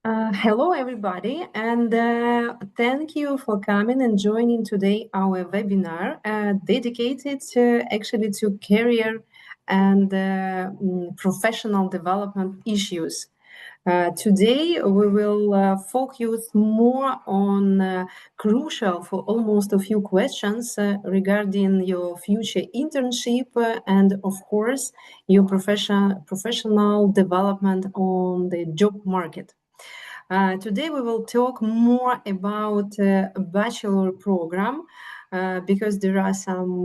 Hello, everybody, and thank you for coming and joining today our webinar dedicated actually to career and professional development issues. Today, we will focus more on crucial for almost a few questions regarding your future internship and, of course, your professional development on the job market. Today we will talk more about a bachelor program because there are some,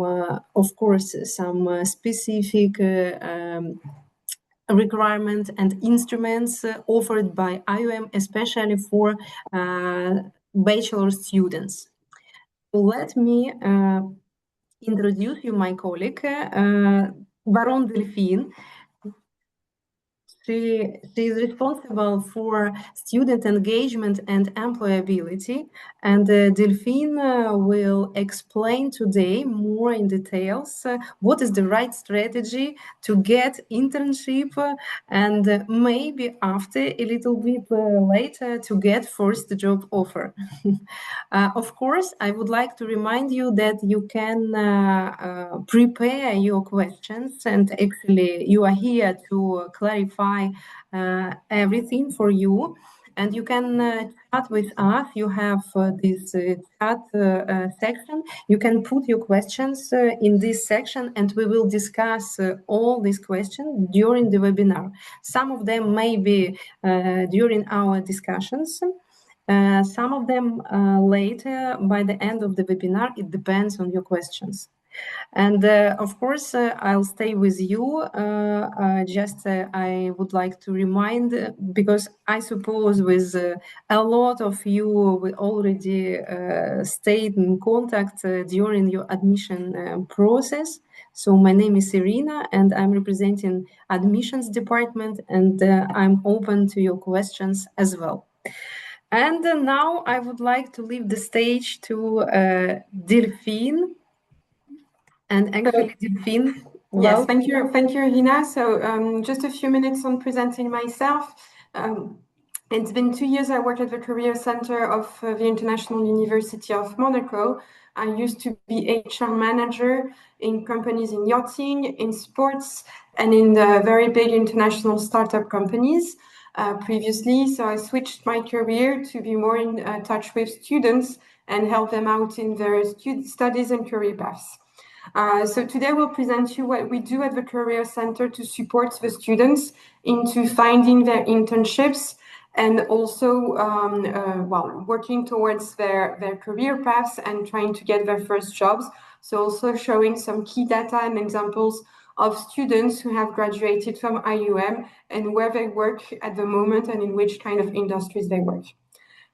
of course, some specific requirements and instruments offered by IUM, especially for bachelor students. So let me introduce you my colleague, Baron Delphine. She is responsible for student engagement and employability, and Delphine will explain today more in details what is the right strategy to get internship and maybe after a little bit later to get first job offer. Of course, I would like to remind you that you can prepare your questions, and actually you are here to clarify everything for you, and you can chat with us. You have this chat section. You can put your questions in this section, and we will discuss all these questions during the webinar. Some of them may be during our discussions, some of them later by the end of the webinar. It depends on your questions. And of course, I'll stay with you. I would like to remind, because I suppose with a lot of you, we already stayed in contact during your admission process. So my name is Irina, and I'm representing admissions department, and I'm open to your questions as well. And now I would like to leave the stage to Delphine. And actually, Delphine, yes, thank you, Irina. So just a few minutes on presenting myself. It's been 2 years I worked at the Career Center of the International University of Monaco. I used to be HR manager in companies in yachting, in sports, and in the very big international startup companies previously. So I switched my career to be more in touch with students and help them out in their studies and career paths. So today we'll present you what we do at the Career Center to support the students into finding their internships and also working towards their career paths and trying to get their first jobs. So also showing some key data and examples of students who have graduated from IUM and where they work at the moment and in which kind of industries they work.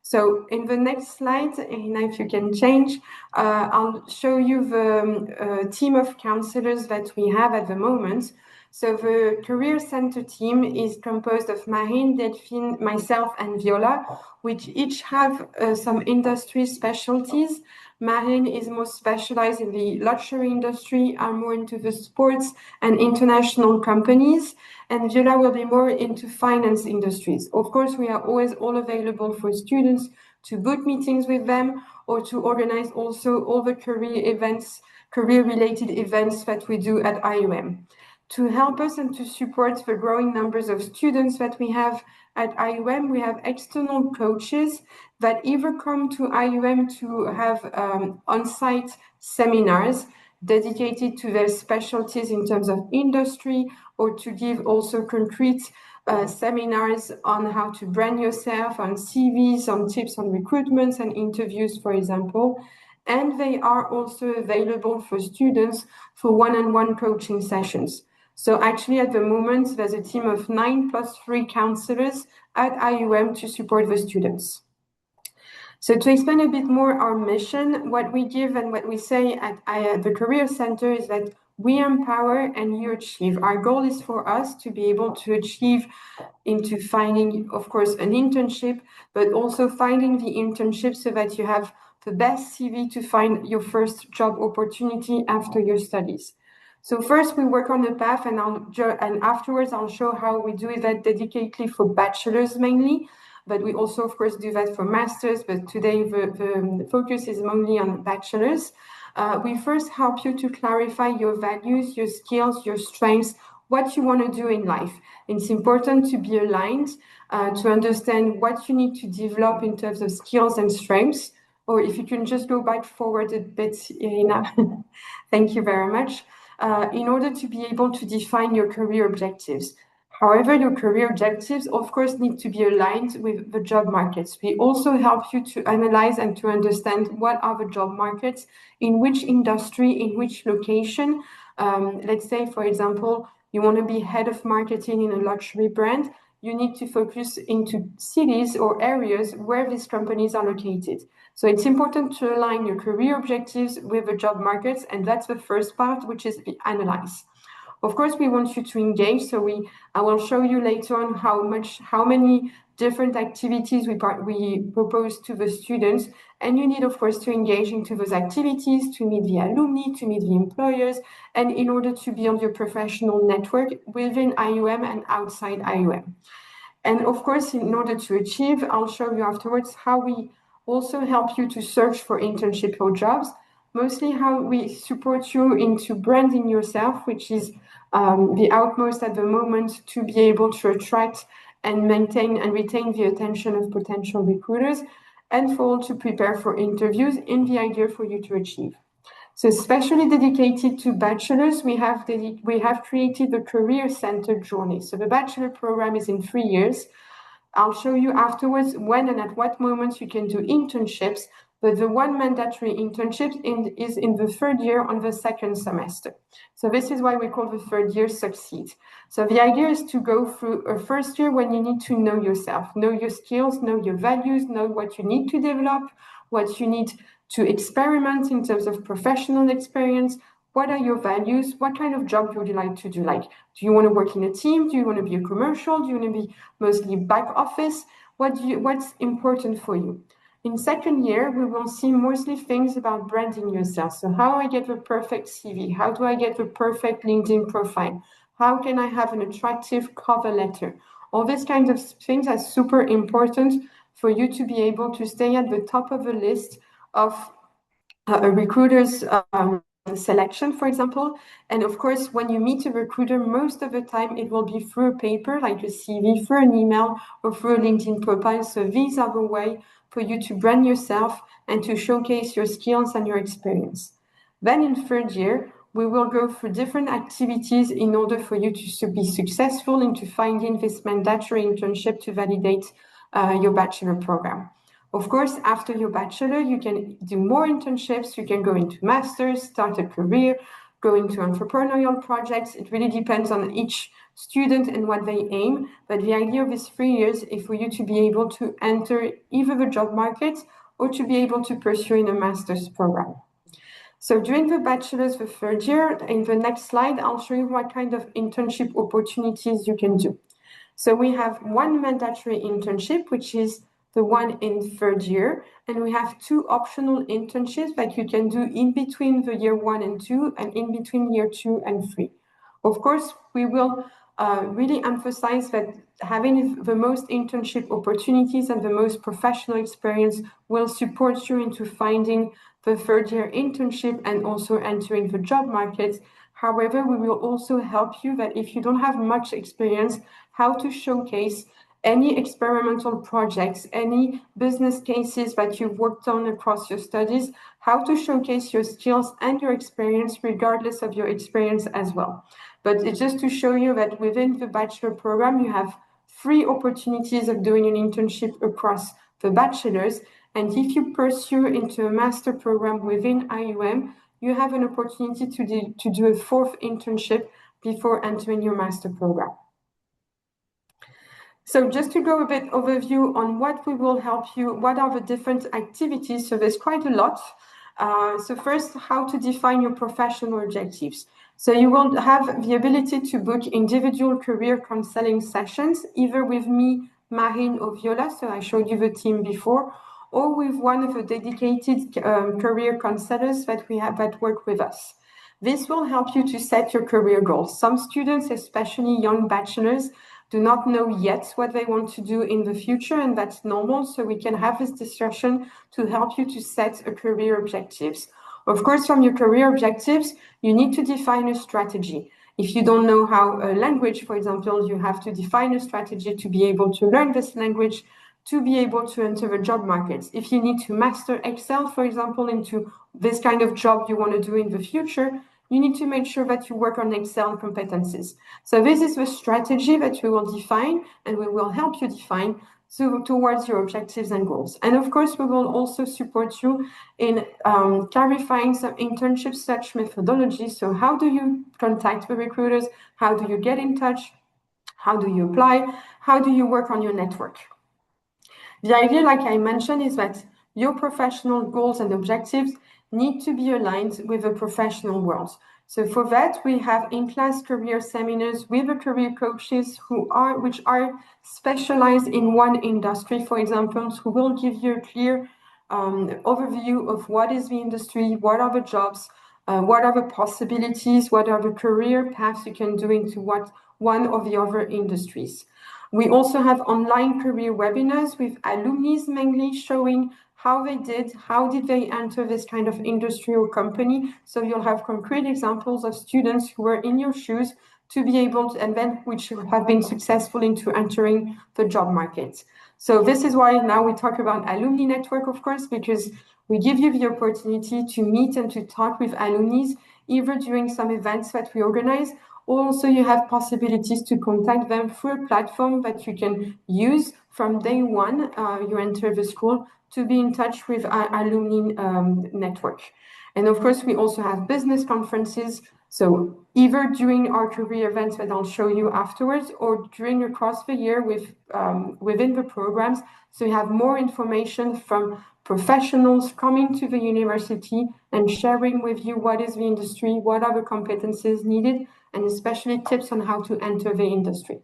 So in the next slide, Irina, if you can change, I'll show you the team of counselors that we have at the moment. So the Career Center team is composed of Marine, Delphine, myself, and Viola, which each have some industry specialties. Marine is more specialized in the luxury industry, are more into the sports and international companies, and Viola will be more into finance industries. Of course, we are always all available for students to book meetings with them or to organize also all the career-related events that we do at IUM. To help us and to support the growing numbers of students that we have at IUM, we have external coaches that either come to IUM to have on-site seminars dedicated to their specialties in terms of industry, or to give also concrete seminars on how to brand yourself, on CVs, on tips on recruitments and interviews, for example. And they are also available for students for one-on-one coaching sessions. So actually, at the moment, there's a team of 9 + 3 counselors at IUM to support the students. So to explain a bit more our mission, what we give and what we say at the Career Center is that we empower and you achieve. Our goal is for us to be able to achieve into finding, of course, an internship, but also finding the internship so that you have the best CV to find your first job opportunity after your studies. So first we work on the path, and afterwards I'll show how we do that dedicatedly for bachelors mainly. but we also, of course, do that for masters, but today the focus is mainly on bachelors. We first help you to clarify your values, your skills, your strengths, what you want to do in life. It's important to be aligned, to understand what you need to develop in terms of skills and strengths. Or if you can just go back forward a bit, Irina. Thank you very much. In order to be able to define your career objectives. However, your career objectives, of course, need to be aligned with the job markets. We also help you to analyze and to understand what are the job markets, in which industry, in which location. Let's say, for example, you want to be head of marketing in a luxury brand. You need to focus into cities or areas where these companies are located. So it's important to align your career objectives with the job markets, and that's the first part, which is the analyze. Of course, we want you to engage. So I will show you later on how many different activities we propose to the students. And you need, of course, to engage into those activities, to meet the alumni, to meet the employers, and in order to build your professional network within IUM and outside IUM. And of course, in order to achieve, I'll show you afterwards how we also help you to search for internship or jobs, mostly how we support you into branding yourself, which is the utmost at the moment to be able to attract and maintain and retain the attention of potential recruiters, and for all to prepare for interviews in the idea for you to achieve. So especially dedicated to bachelors, we have created the Career Center journey. So the bachelor program is in 3 years. I'll show you afterwards when and at what moments you can do internships, but the one mandatory internship is in the 3rd year on the 2nd semester. So this is why we call the 3rd year Succeed. So the idea is to go through a 1st year when you need to know yourself, know your skills, know your values, know what you need to develop, what you need to experiment in terms of professional experience. What are your values? What kind of job would you like to do? Like, do you want to work in a team? Do you want to be a commercial? Do you want to be mostly back office? What's important for you? In 2nd year, we will see mostly things about branding yourself. So how do I get the perfect CV? How do I get the perfect LinkedIn profile? How can I have an attractive cover letter? All these kinds of things are super important for you to be able to stay at the top of the list of a recruiter's selection, for example. And of course, when you meet a recruiter, most of the time it will be through a paper, like a CV, through an email, or through a LinkedIn profile. So these are the way for you to brand yourself and to showcase your skills and your experience. Then in 3rd year, we will go through different activities in order for you to be successful into finding this mandatory internship to validate your bachelor program. Of course, after your bachelor, you can do more internships, you can go into masters, start a career, go into entrepreneurial projects. It really depends on each student and what they aim. But the idea of these 3 years is for you to be able to enter either the job market or to be able to pursue in a master's program. So during the bachelor's, the 3rd year, in the next slide, I'll show you what kind of internship opportunities you can do. So we have one mandatory internship, which is the one in 3rd year, and we have 2 optional internships that you can do in between the year 1 and 2 and in between year 2 and 3. Of course, we will really emphasize that having the most internship opportunities and the most professional experience will support you into finding the 3rd year internship and also entering the job market. However, we will also help you that if you don't have much experience, how to showcase any experimental projects, any business cases that you've worked on across your studies, how to showcase your skills and your experience regardless of your experience as well. But it's just to show you that within the bachelor program, you have 3 opportunities of doing an internship across the bachelors. And if you pursue into a master program within IUM, you have an opportunity to do a 4th internship before entering your master program. So just to go a bit overview on what we will help you, what are the different activities? So there's quite a lot. So first, how to define your professional objectives. So you will have the ability to book individual career counseling sessions, either with me, Marine, or Viola, so I showed you the team before, or with one of the dedicated career counselors that we have that work with us. This will help you to set your career goals. Some students, especially young bachelors, do not know yet what they want to do in the future, and that's normal. So we can have this discussion to help you to set a career objectives. Of course, from your career objectives, you need to define a strategy. If you don't know how a language, for example, you have to define a strategy to be able to learn this language, to be able to enter the job markets. If you need to master Excel, for example, into this kind of job you want to do in the future, you need to make sure that you work on Excel competencies. So this is the strategy that we will define, and we will help you define towards your objectives and goals. And of course, we will also support you in clarifying some internship search methodology. So how do you contact the recruiters? How do you get in touch? How do you apply? How do you work on your network? The idea, like I mentioned, is that your professional goals and objectives need to be aligned with the professional world. So for that, we have in-class career seminars with the career coaches which are specialized in one industry, for example, who will give you a clear overview of what is the industry, what are the jobs, what are the possibilities, what are the career paths you can do into one or the other industries. We also have online career webinars with alumni mainly showing how did they enter this kind of industry or company. So you'll have concrete examples of students who were in your shoes to be able to, and then which have been successful into entering the job market. So this is why now we talk about alumni network, of course, because we give you the opportunity to meet and to talk with alumni, either during some events that we organize, or also you have possibilities to contact them through a platform that you can use from day one you enter the school to be in touch with our alumni network. And of course, we also have business conferences. So either during our career events that I'll show you afterwards, or during across the year within the programs. So you have more information from professionals coming to the university and sharing with you what is the industry, what are the competencies needed, and especially tips on how to enter the industry.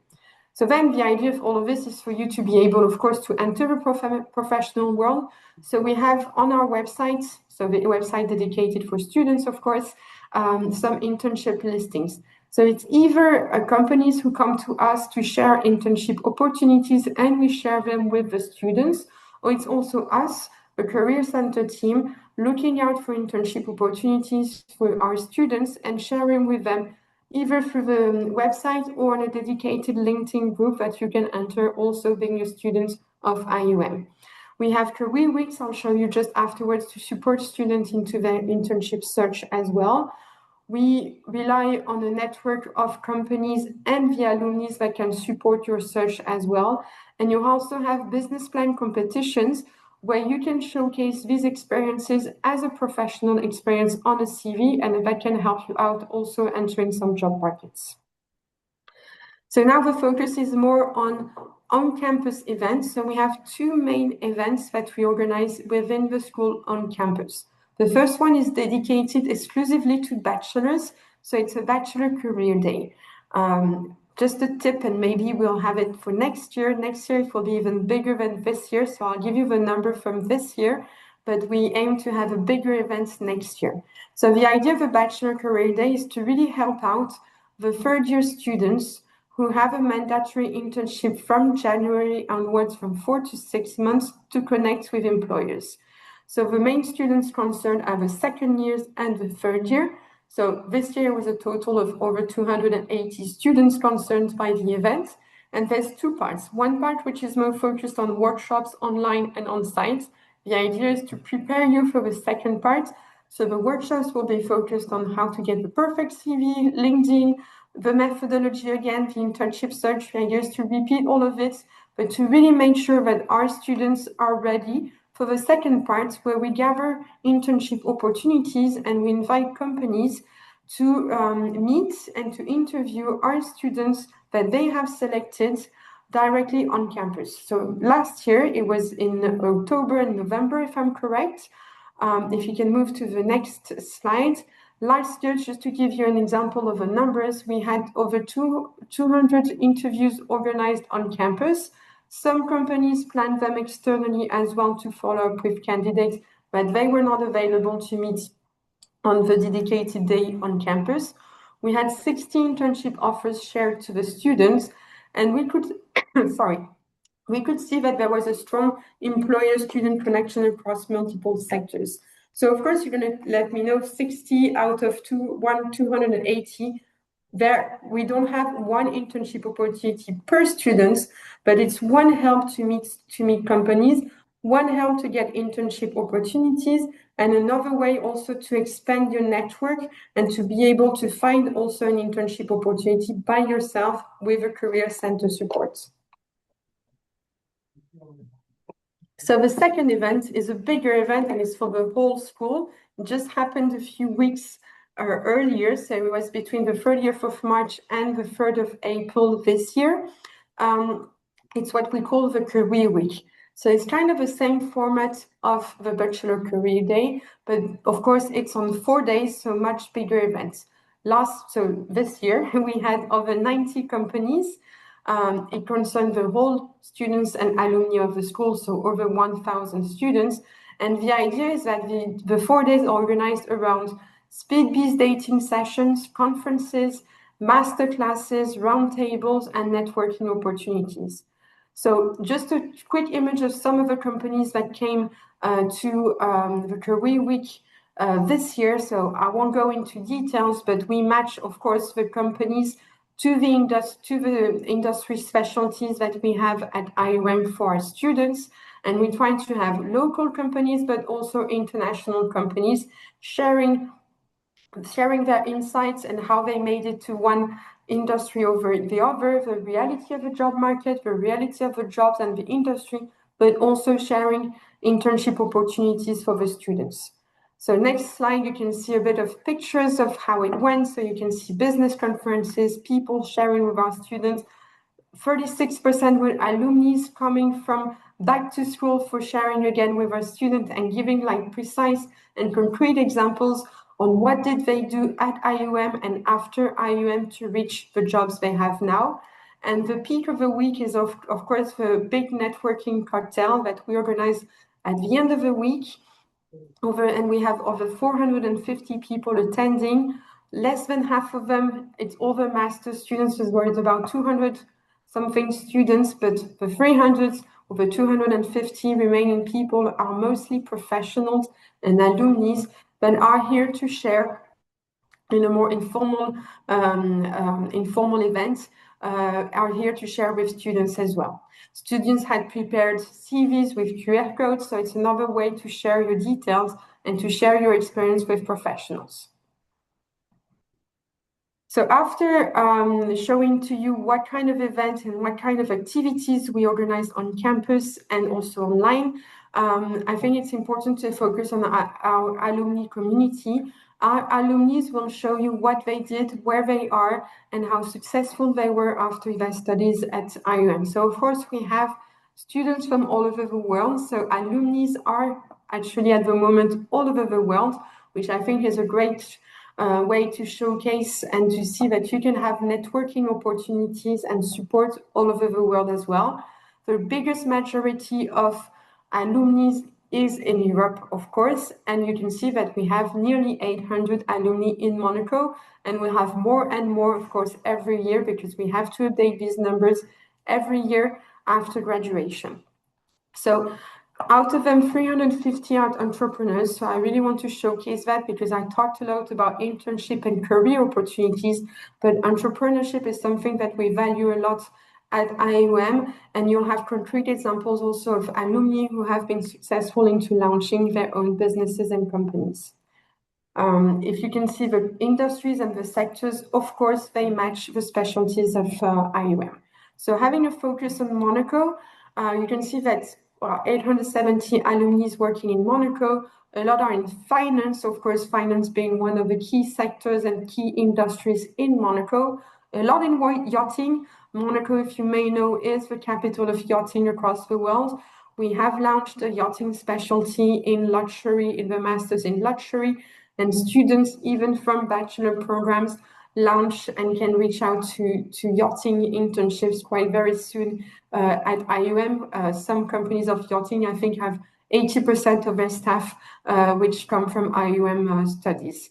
So then the idea of all of this is for you to be able, of course, to enter the professional world. So we have on our website, so the website dedicated for students, of course, some internship listings. So it's either companies who come to us to share internship opportunities and we share them with the students, or it's also us, the Career Center team, looking out for internship opportunities for our students and sharing with them either through the website or on a dedicated LinkedIn group that you can enter, also being a student of IUM. We have career weeks, I'll show you just afterwards, to support students into their internship search as well. We rely on a network of companies and the alumni that can support your search as well. And you also have business plan competitions where you can showcase these experiences as a professional experience on a CV, and that can help you out also entering some job markets. So now the focus is more on-campus events. So we have two main events that we organize within the school on campus. The first one is dedicated exclusively to bachelors. So it's a Bachelor Career Day. Just a tip, and maybe we'll have it for next year. Next year, it will be even bigger than this year. So I'll give you the number from this year, but we aim to have a bigger event next year. So the idea of a Bachelor Career Day is to really help out the third-year students who have a mandatory internship from January onwards, from 4 to 6 months, to connect with employers. So the main students concerned are the second years and the third year. So this year was a total of over 280 students concerned by the event. And there's two parts. One part which is more focused on workshops online and on site. The idea is to prepare you for the second part. So the workshops will be focused on how to get the perfect CV, LinkedIn, the methodology again, the internship search. The idea is to repeat all of it, but to really make sure that our students are ready for the second part, where we gather internship opportunities and we invite companies to meet and to interview our students that they have selected directly on campus. So last year, it was in October and November, if I'm correct. If you can move to the next slide. Last year, just to give you an example of the numbers, we had over 200 interviews organized on campus. Some companies planned them externally as well to follow up with candidates, but they were not available to meet on the dedicated day on campus. We had 60 internship offers shared to the students, And we could, sorry, we could see that there was a strong employer-student connection across multiple sectors. So of course, you're going to let me know 60 out of 280. There, we don't have one internship opportunity per student, but it's one help to meet companies, one help to get internship opportunities, and another way also to expand your network and to be able to find also an internship opportunity by yourself with a career center support. So the second event is a bigger event and it's for the whole school. It just happened a few weeks earlier, so it was between the 30th of March and the 3rd of April this year. It's what we call the Career Week. So it's kind of the same format of the Bachelor Career Day, but of course it's on 4 days, so much bigger events. So this year we had over 90 companies. It concerned the whole students and alumni of the school, so over 1,000 students. And the idea is that the 4 days are organized around speed-based dating sessions, conferences, master classes, roundtables, and networking opportunities. So just a quick image of some of the companies that came to the Career Week this year. So I won't go into details, but we match, of course, the companies to the industry specialties that we have at IUM for our students. And we try to have local companies, but also international companies sharing their insights and how they made it to one industry over the other, the reality of the job market, the reality of the jobs and the industry, but also sharing internship opportunities for the students. So next slide, you can see a bit of pictures of how it went. So you can see business conferences, people sharing with our students, 36% were alumni coming from back to school for sharing again with our students and giving like precise and concrete examples on what did they do at IUM and after IUM to reach the jobs they have now. And the peak of the week is of course the big networking cocktail that we organize at the end of the week. And we have over 450 people attending. Less than half of them, it's all the master's students, where it's about 200 something students, but the 300 or the 250 remaining people are mostly professionals and alumni that are here to share in a more informal event, are here to share with students as well. Students had prepared CVs with QR codes, so it's another way to share your details and to share your experience with professionals. So after showing to you what kind of events and what kind of activities we organize on campus and also online, I think it's important to focus on our alumni community. Our alumni will show you what they did, where they are, and how successful they were after their studies at IUM. So of course, we have students from all over the world. So alumni are actually at the moment all over the world, which I think is a great way to showcase and to see that you can have networking opportunities and support all over the world as well. The biggest majority of alumni is in Europe, of course, and you can see that we have nearly 800 alumni in Monaco, and we have more and more, of course, every year, because we have to update these numbers every year after graduation. So out of them, 350 are entrepreneurs. So I really want to showcase that, because I talked a lot about internship and career opportunities, but entrepreneurship is something that we value a lot at IUM, and you'll have concrete examples also of alumni who have been successful into launching their own businesses and companies. If you can see the industries and the sectors, of course, they match the specialties of IUM. So having a focus on Monaco, you can see that 870 alumni working in Monaco. A lot are in finance, of course, finance being one of the key sectors and key industries in Monaco. A lot in yachting. Monaco, if you may know, is the capital of yachting across the world. We have launched a yachting specialty in luxury, in the Masters in Luxury, and students, even from bachelor programs, launch and can reach out to yachting internships quite very soon at IUM. Some companies of yachting, I think, have 80% of their staff which come from IUM studies.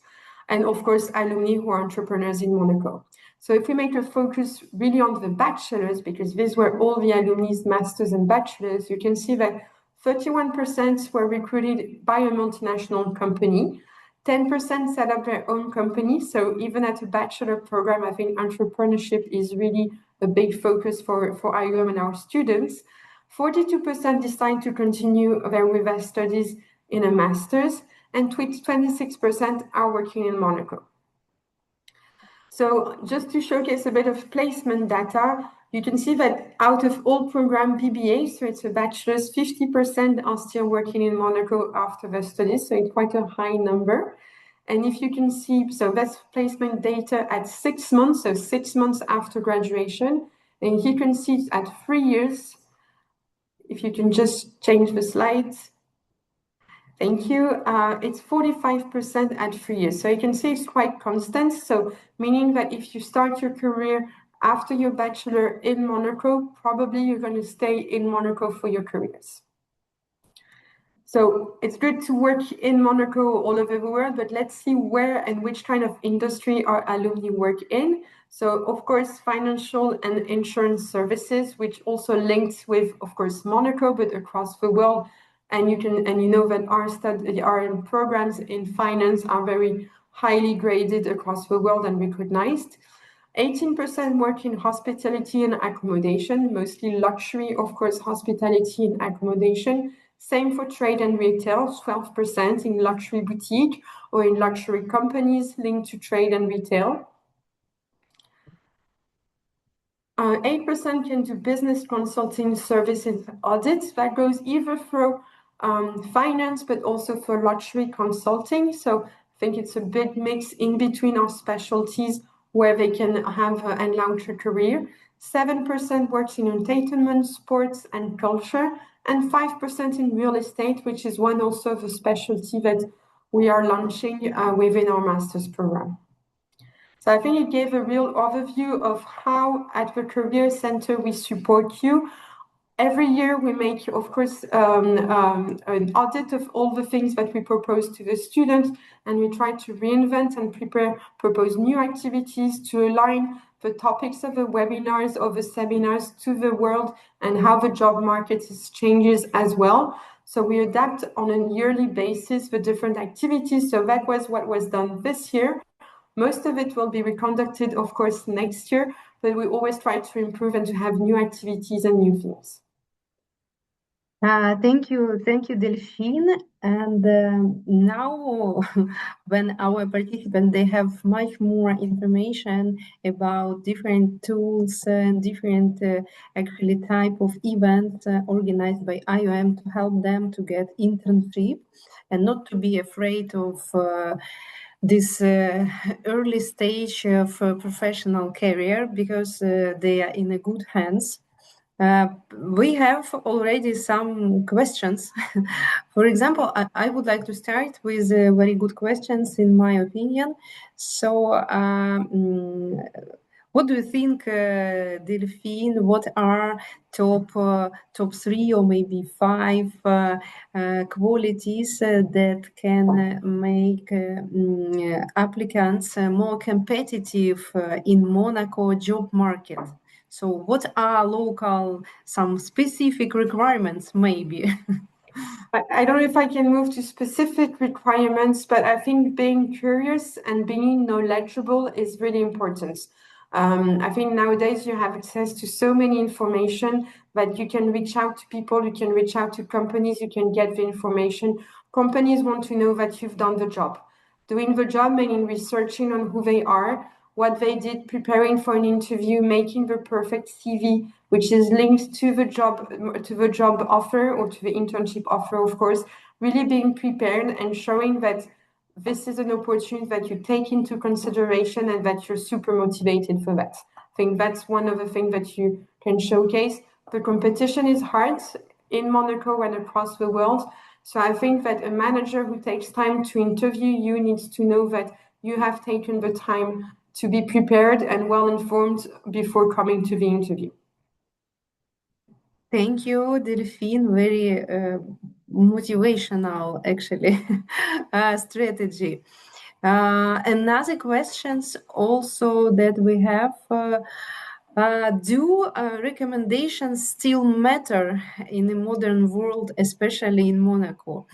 And of course, alumni who are entrepreneurs in Monaco. So if we make a focus really on the bachelors, because these were all the alumni, masters and bachelors, you can see that 31% were recruited by a multinational company. 10% set up their own company. So even at a bachelor program, I think entrepreneurship is really a big focus for IUM and our students. 42% decide to continue with their studies in a master's, and 26% are working in Monaco. So just to showcase a bit of placement data, you can see that out of all program BBA, so it's a bachelor's, 50% are still working in Monaco after their studies, so it's quite a high number. And if you can see, so that's placement data at 6 months, so 6 months after graduation. And you can see at 3 years, if you can just change the slides. Thank you. It's 45% at 3 years. So you can see it's quite constant. So meaning that if you start your career after your bachelor in Monaco, probably you're going to stay in Monaco for your careers. So it's good to work in Monaco all over the world, but let's see where and which kind of industry our alumni work in. So of course, financial and insurance services, which also links with, of course, Monaco, but across the world. And you know that our programs in finance are very highly graded across the world and recognized. 18% work in hospitality and accommodation, mostly luxury, of course, hospitality and accommodation. Same for trade and retail, 12% in luxury boutique or in luxury companies linked to trade and retail. 8% can do business consulting services audits. That goes either for finance, but also for luxury consulting. So I think it's a bit mix in between our specialties where they can have and launch a career. 7% works in entertainment, sports, and culture, and 5% in real estate, which is one also of a specialty that we are launching within our master's program. So I think it gave a real overview of how at the Career Center we support you. Every year we make, of course, an audit of all the things that we propose to the students, and we try to reinvent and propose new activities to align the topics of the webinars or the seminars to the world and how the job market changes as well. So we adapt on a yearly basis the different activities. So that was what was done this year. Most of it will be reconducted, of course, next year, but we always try to improve and to have new activities and new themes. Thank you, Delphine. And now, when our participants they have much more information about different tools and different actually type of events organized by IOM to help them to get internship and not to be afraid of this early stage of professional career, because they are in a good hands. We have already some questions. For example, I would like to start with very good questions, in my opinion. So, what do you think, Delphine? What are top 3 or maybe 5 qualities that can make applicants more competitive in Monaco job market? So what are some specific requirements, maybe? I don't know if I can move to specific requirements, but I think being curious and being knowledgeable is really important. I think nowadays you have access to so many information that you can reach out to people, you can reach out to companies, you can get the information. Companies want to know that you've done the job. Doing the job meaning researching on who they are, what they did, preparing for an interview, making the perfect CV, which is linked to the job offer or to the internship offer, of course, really being prepared and showing that this is an opportunity that you take into consideration and that you're super motivated for that. I think that's one of the things that you can showcase. The competition is hard in Monaco and across the world. So I think that a manager who takes time to interview you needs to know that you have taken the time to be prepared and well informed before coming to the interview. Thank you, Delphine. Very motivational, actually, strategy. Another questions also that we have, do recommendations still matter in the modern world, especially in Monaco?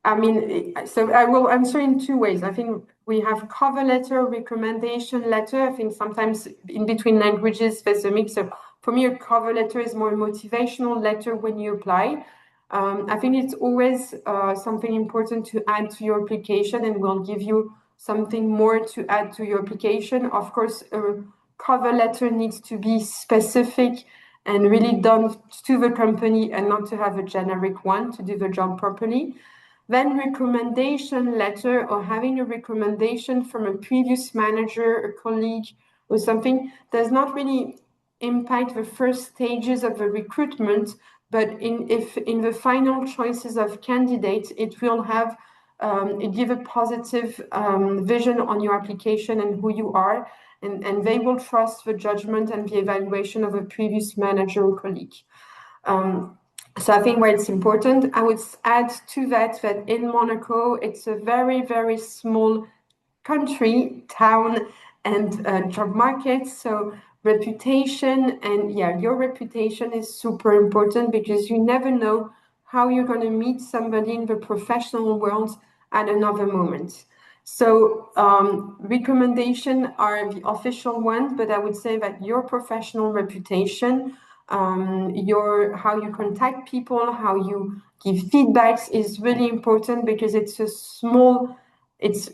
I mean, so I will answer in two ways. I think we have cover letter, recommendation letter. I think sometimes in between languages, there's a mix of, for me, a cover letter is more a motivational letter when you apply. I think it's always something important to add to your application, and we'll give you something more to add to your application. Of course, a cover letter needs to be specific and really done to the company and not to have a generic one to do the job properly. Then recommendation letter, or having a recommendation from a previous manager, a colleague, or something, does not really impact the first stages of the recruitment, but if in the final choices of candidates, it will have give a positive vision on your application and who you are, and they will trust the judgment and the evaluation of a previous manager or colleague. So I think where it's important, I would add to that in Monaco, it's a very, very small country, town, and job market. So reputation and your reputation is super important, because you never know how you're going to meet somebody in the professional world at another moment. So recommendations are the official ones, but I would say that your professional reputation, how you contact people, how you give feedbacks is really important, because it's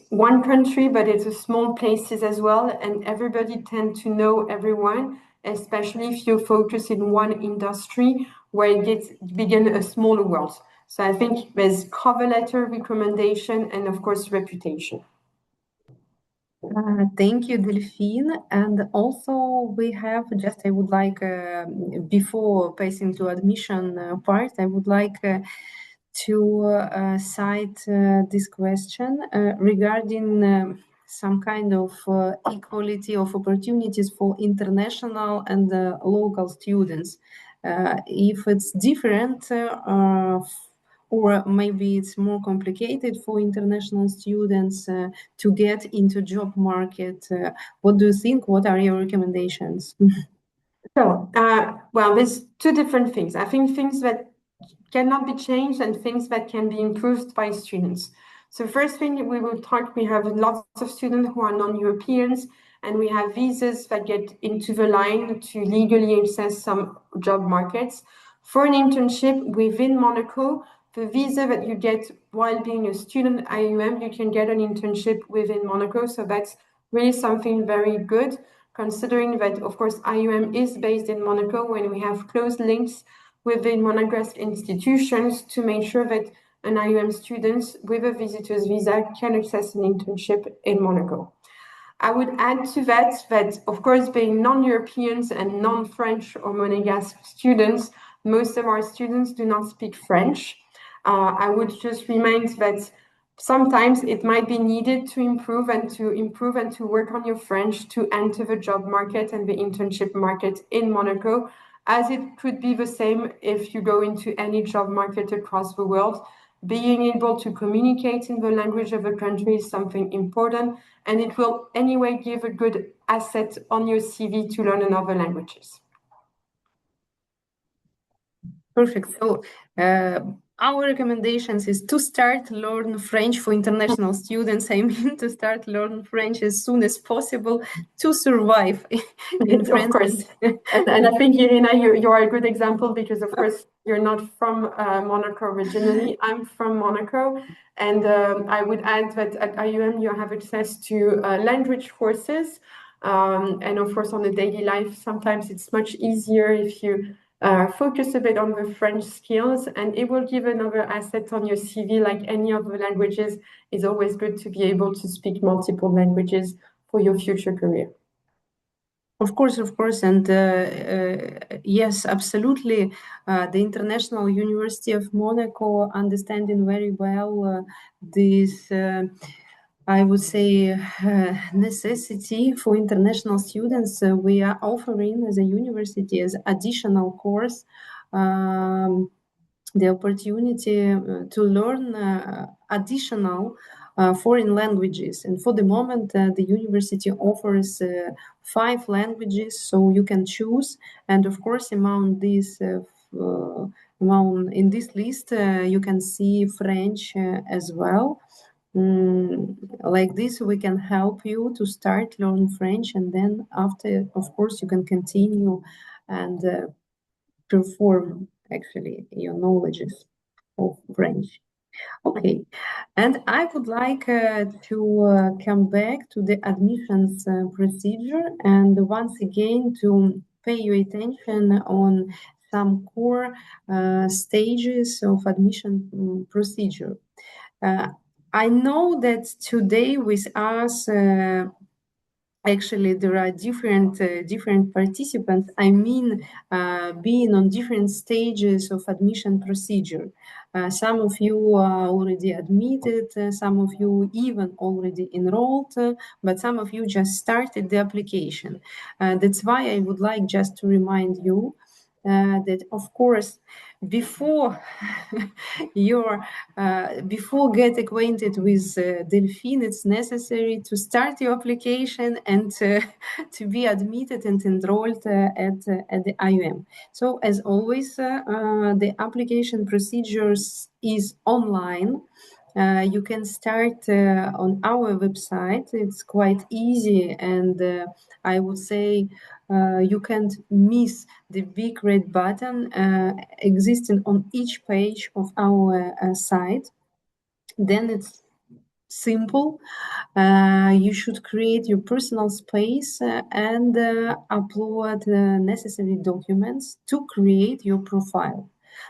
one country, but it's a small places as well, and everybody tend to know everyone, especially if you focus in one industry where it begin a smaller world. So I think there's cover letter, recommendation, and of course reputation. Thank you, Delphine. And also we have just, I would like, before passing to admission part, I would like to cite this question regarding some kind of equality of opportunities for international and local students. If it's different or maybe it's more complicated for international students to get into job market. What do you think? What are your recommendations? So, well, there's two different things. I think things that cannot be changed and things that can be improved by students. So first thing we will talk, we have lots of students who are non-Europeans, and we have visas that get into the line to legally access some job markets. For an internship within Monaco, the visa that you get while being a student at IUM, you can get an internship within Monaco. So that's really something very good, considering that, of course, IUM is based in Monaco, and we have close links within Monegasque institutions to make sure that an IUM student with a visitor's visa can access an internship in Monaco. I would add to that, of course, being non-Europeans and non-French or Monegasque students, most of our students do not speak French. I would just remind that sometimes it might be needed to improve and to work on your French to enter the job market and the internship market in Monaco, as it could be the same if you go into any job market across the world. Being able to communicate in the language of a country is something important, and it will anyway give a good asset on your CV to learn another languages. Perfect. So our recommendations is to start learn French for international students. I mean, to start learn French as soon as possible to survive in France. Of course. and I think, Irina, you are a good example, because, of course, you're not from Monaco originally. I'm from Monaco. And I would add that at IUM, you have access to language courses. And, of course, on the daily life, sometimes it's much easier if you focus a bit on the French skills, and it will give another asset on your CV. Like any of the languages, it's always good to be able to speak multiple languages for your future career. Of course, and yes, absolutely. The International University of Monaco understanding very well this, I would say, necessity for international students. We are offering as a university, as additional course, the opportunity to learn additional foreign languages. And for the moment, the university offers 5 languages, so you can choose. And of course, among these in this list, you can see French as well. Like this, we can help you to start learning French, and then after, of course, you can continue and perform actually your knowledges of French. Okay, and I would like to come back to the admissions procedure, and once again to pay your attention on some core stages of admission procedure. I know that today with us actually there are different participants. I mean, being on different stages of admission procedure. Some of you are already admitted, some of you even already enrolled, but some of you just started the application. That's why I would like just to remind you that, of course, before before get acquainted with Delphine, it's necessary to start your application and to be admitted and enrolled at the IUM. So as always, the application procedures is online. You can start on our website. It's quite easy, and I would say you can't miss the big red button existing on each page of our site. Then it's simple. You should create your personal space and upload necessary documents to create your profile.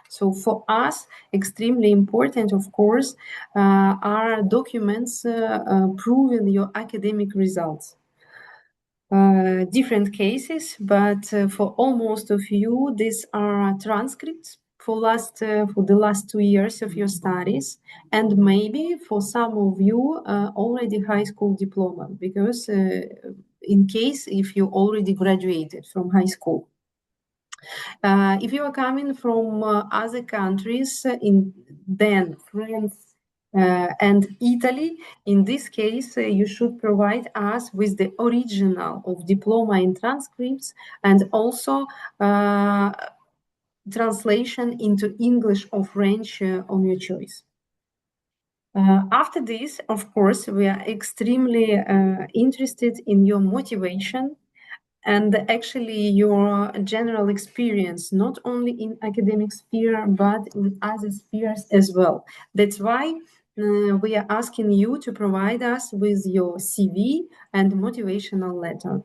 So for us, extremely important, of course, are documents proving your academic results. Different cases, but for almost of you, these are transcripts for the last 2 years of your studies, and maybe for some of you already high school diploma, because in case if you already graduated from high school. If you are coming from other countries, then France and Italy, in this case, you should provide us with the original of diploma and transcripts, and also translation into English or French on your choice. After this, of course, we are extremely interested in your motivation and actually your general experience, not only in academic sphere, but in other spheres as well. That's why we are asking you to provide us with your CV and motivational letter.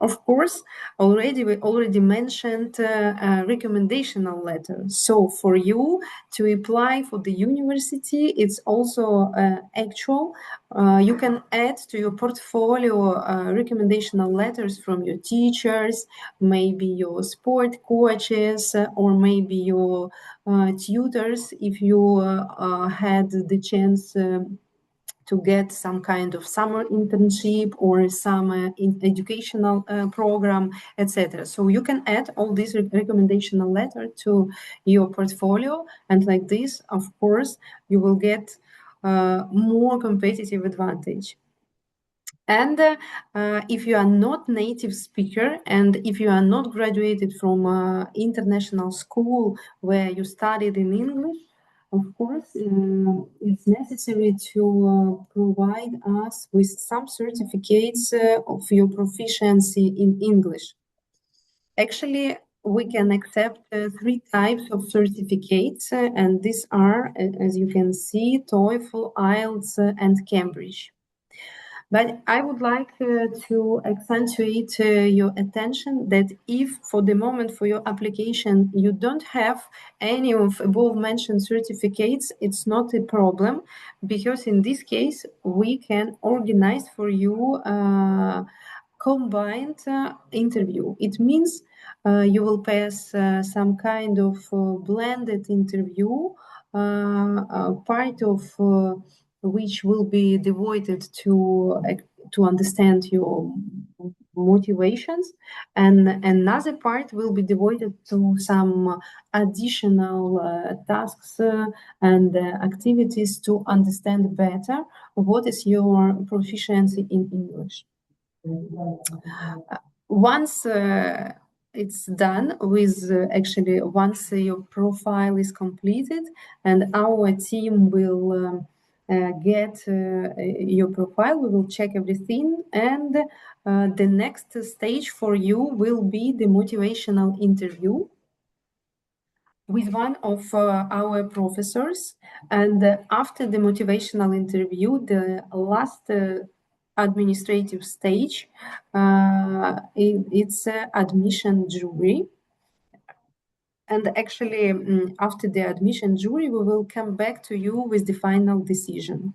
Of course, we already mentioned a recommendational letter. So for you to apply for the university, it's also actual. You can add to your portfolio recommendational letters from your teachers, maybe your sport coaches, or maybe your tutors if you had the chance to get some kind of summer internship or some educational program, etc. So you can add all this recommendational letter to your portfolio, and like this, of course, you will get more competitive advantage. And if you are not native speaker, and if you are not graduated from international school where you studied in English, of course, it's necessary to provide us with some certificates of your proficiency in English. Actually, we can accept 3 types of certificates, and these are, as you can see, TOEFL, IELTS, and Cambridge. But I would like to accentuate your attention that if for the moment for your application you don't have any of above mentioned certificates, it's not a problem, because in this case we can organize for you a combined interview. It means you will pass some kind of blended interview, part of which will be devoted to understand your motivations, and another part will be devoted to some additional tasks and activities to understand better what is your proficiency in English. Once it's done with actually once your profile is completed and our team will get your profile, we will check everything, and the next stage for you will be the motivational interview with one of our professors. And after the motivational interview, the last administrative stage, it's admission jury. And actually, after the admission jury, we will come back to you with the final decision.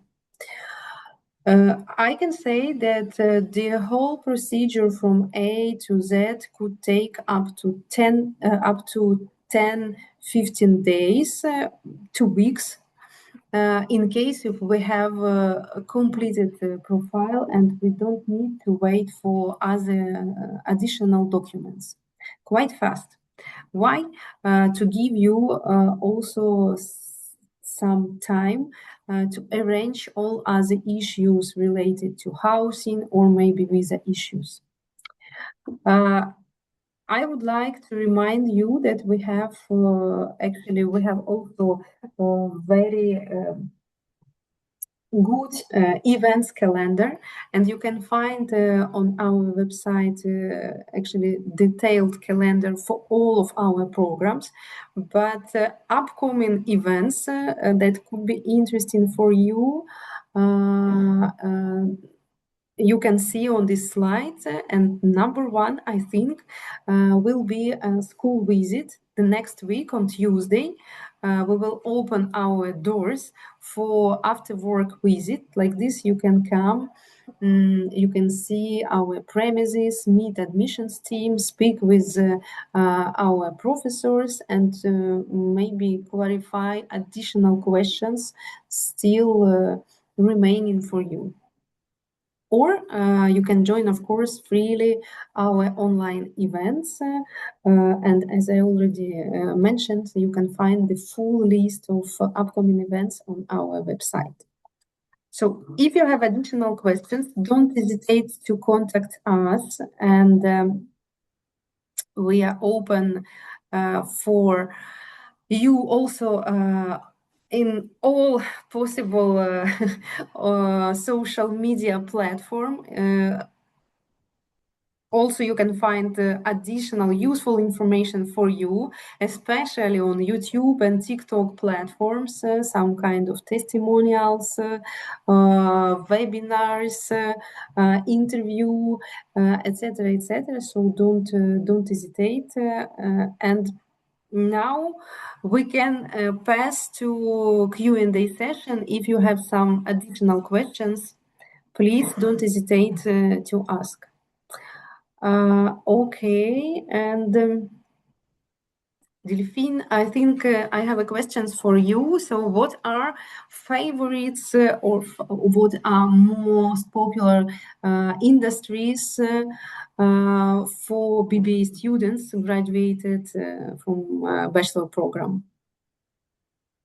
I can say that the whole procedure from A to Z could take up to 10-15 days, 2 weeks, in case if we have a completed profile and we don't need to wait for other additional documents. Quite fast. Why? To give you also some time to arrange all other issues related to housing or maybe visa issues. I would like to remind you that we have we have also very good events calendar, and you can find on our website actually detailed calendar for all of our programs. But upcoming events that could be interesting for you, you can see on this slide, and number one, I think, will be a school visit the next week on Tuesday. We will open our doors for after work visit. Like this, you can come, you can see our premises, meet admissions team, speak with our professors, and maybe clarify additional questions still remaining for you. Or you can join, of course, freely our online events. And as I already mentioned, you can find the full list of upcoming events on our website. So if you have additional questions, don't hesitate to contact us, and we are open for you also in all possible social media platform. Also, you can find additional useful information for you, especially on YouTube and TikTok platforms, some kind of testimonials, webinars, interview, etc., etc. So don't hesitate. And now we can pass to Q&A session. If you have some additional questions, please don't hesitate to ask. Okay, and Delphine, I think I have a questions for you. So what are favorites or what are most popular industries for BBA students graduated from bachelor program?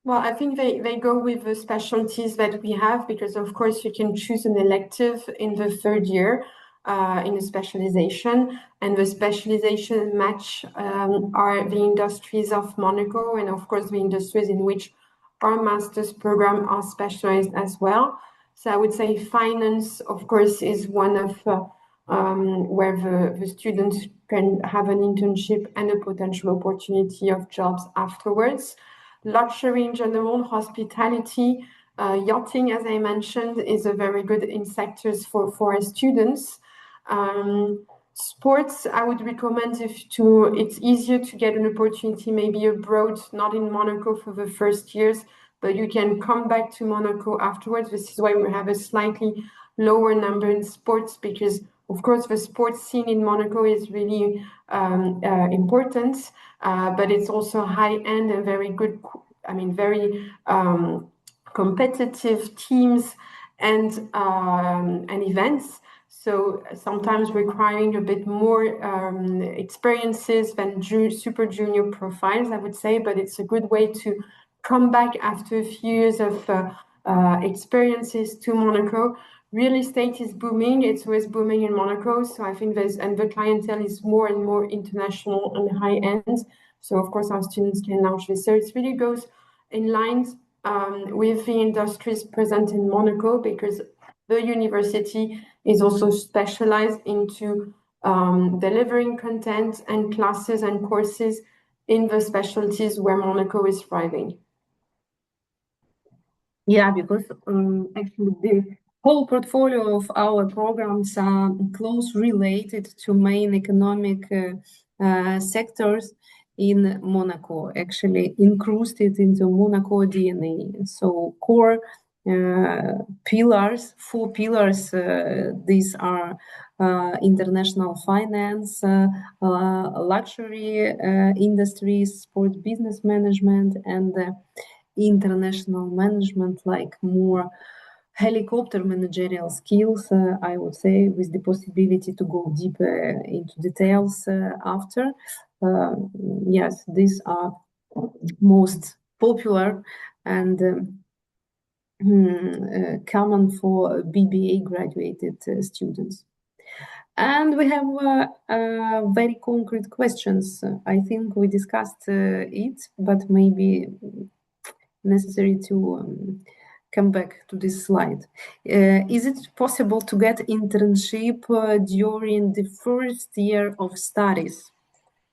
Well, I think they go with the specialties that we have, because of course you can choose an elective in the third year in a specialization, and the specialization match are the industries of Monaco, and of course the industries in which our master's program are specialized as well. So I would say finance, of course, is one of where the students can have an internship and a potential opportunity of jobs afterwards. Luxury in general, hospitality, yachting, as I mentioned, is a very good in sectors for our students. Sports, I would recommend it's easier to get an opportunity maybe abroad, not in Monaco for the first years, but you can come back to Monaco afterwards. This is why we have a slightly lower number in sports, because of course the sports scene in Monaco is really important, but it's also high-end and very good, very competitive teams and events. so sometimes requiring a bit more experiences than super junior profiles, I would say, but it's a good way to come back after a few years of experiences to Monaco. Real estate is booming. It's always booming in Monaco. So I think and the clientele is more and more international and high end. So of course our students can launch this. So it really goes in lines with the industries present in Monaco, because the university is also specialized into delivering content and classes and courses in the specialties where Monaco is thriving. Yeah, because actually the whole portfolio of our programs are close related to main economic sectors in Monaco, actually incrusted into Monaco DNA. So core pillars, 4 pillars, these are international finance, luxury industries, sports business management, and international management, like more helicopter managerial skills, I would say, with the possibility to go deeper into details after. Yes, these are most popular and common for BBA graduated students. And we have very concrete questions. I think we discussed it, but maybe necessary to come back to this slide. Is it possible to get internship during the first year of studies?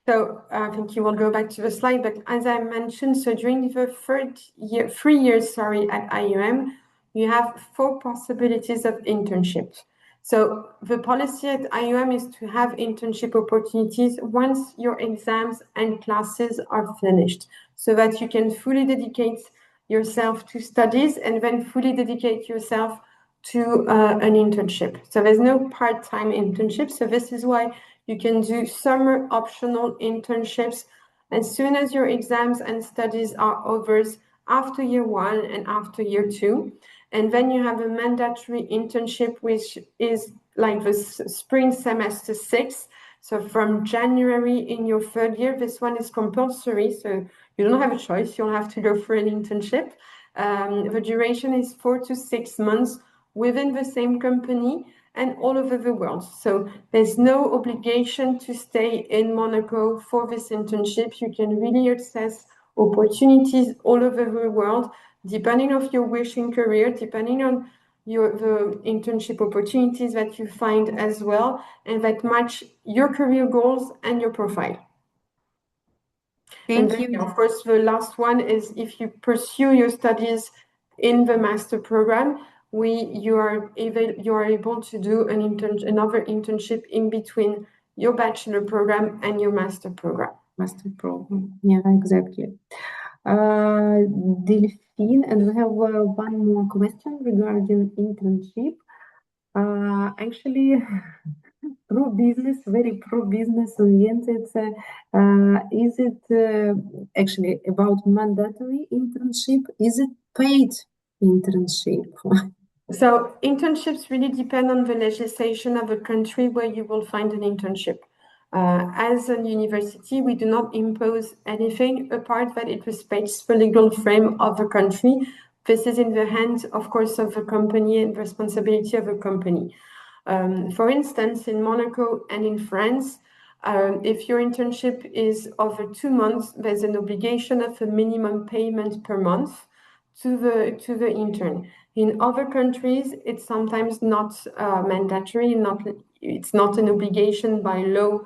So I think you will go back to the slide, but as I mentioned, so during the 3 years, at IUM, you have 4 possibilities of internships. So the policy at IUM is to have internship opportunities once your exams and classes are finished, so that you can fully dedicate yourself to studies and then fully dedicate yourself to an internship. So there's no part-time internship. So this is why you can do summer optional internships as soon as your exams and studies are over, after year 1 and after year 2. And then you have a mandatory internship, which is like the spring semester 6. So from January in your 3rd year, this one is compulsory. So you don't have a choice. You'll have to go for an internship. The duration is 4 to 6 months within the same company and all over the world. So there's no obligation to stay in Monaco for this internship. You can really access opportunities all over the world, depending on your wishing career, depending on the internship opportunities that you find as well, and that match your career goals and your profile. Thank you. Of course, the last one is if you pursue your studies in the master program, you are able to do another internship in between your bachelor program and your master program. Master program, yeah, exactly. Delphine, and we have one more question regarding internship. Actually, very pro-business oriented. Is it actually about mandatory internship? Is it paid internship? So internships really depend on the legislation of the country where you will find an internship. As a university, we do not impose anything apart that it respects the legal frame of the country. This is in the hands, of course, of the company and responsibility of the company. For instance, in Monaco and in France, if your internship is over 2 months, there's an obligation of a minimum payment per month to the intern. In other countries, it's sometimes not mandatory, it's not an obligation by law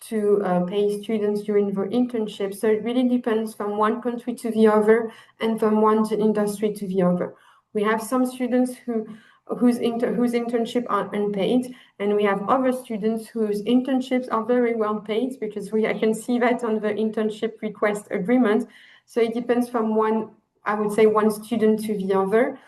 to pay students during their internship. So it really depends from one country to the other and from one industry to the other. We have some students whose internship are unpaid, and we have other students whose internships are very well paid, because I can see that on the internship request agreement. So it depends from one student to the other.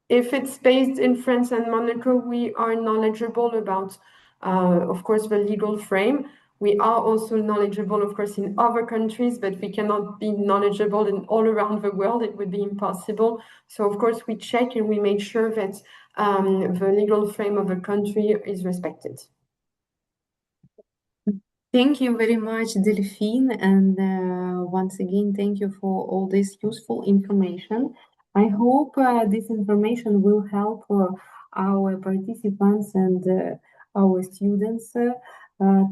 If it's based in France and Monaco, we are knowledgeable about, of course, the legal frame. We are also knowledgeable, of course, in other countries, but we cannot be knowledgeable in all around the world. It would be impossible. So, of course, we check and we make sure that the legal frame of the country is respected. Thank you very much, Delphine, and once again, thank you for all this useful information. I hope this information will help our participants and our students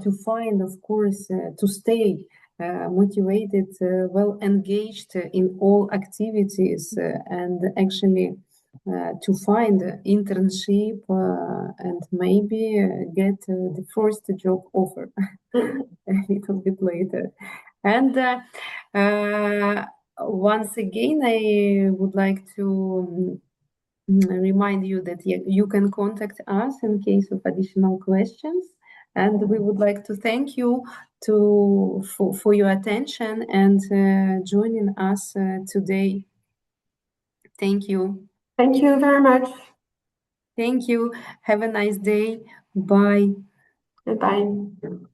to find, of course, to stay motivated, well engaged in all activities, and actually to find internship and maybe get the first job offer a little bit later. And once again, I would like to remind you that you can contact us in case of additional questions. And we would like to thank you for your attention and joining us today. Thank you. Thank you very much. Thank you. Have a nice day. Bye. Bye.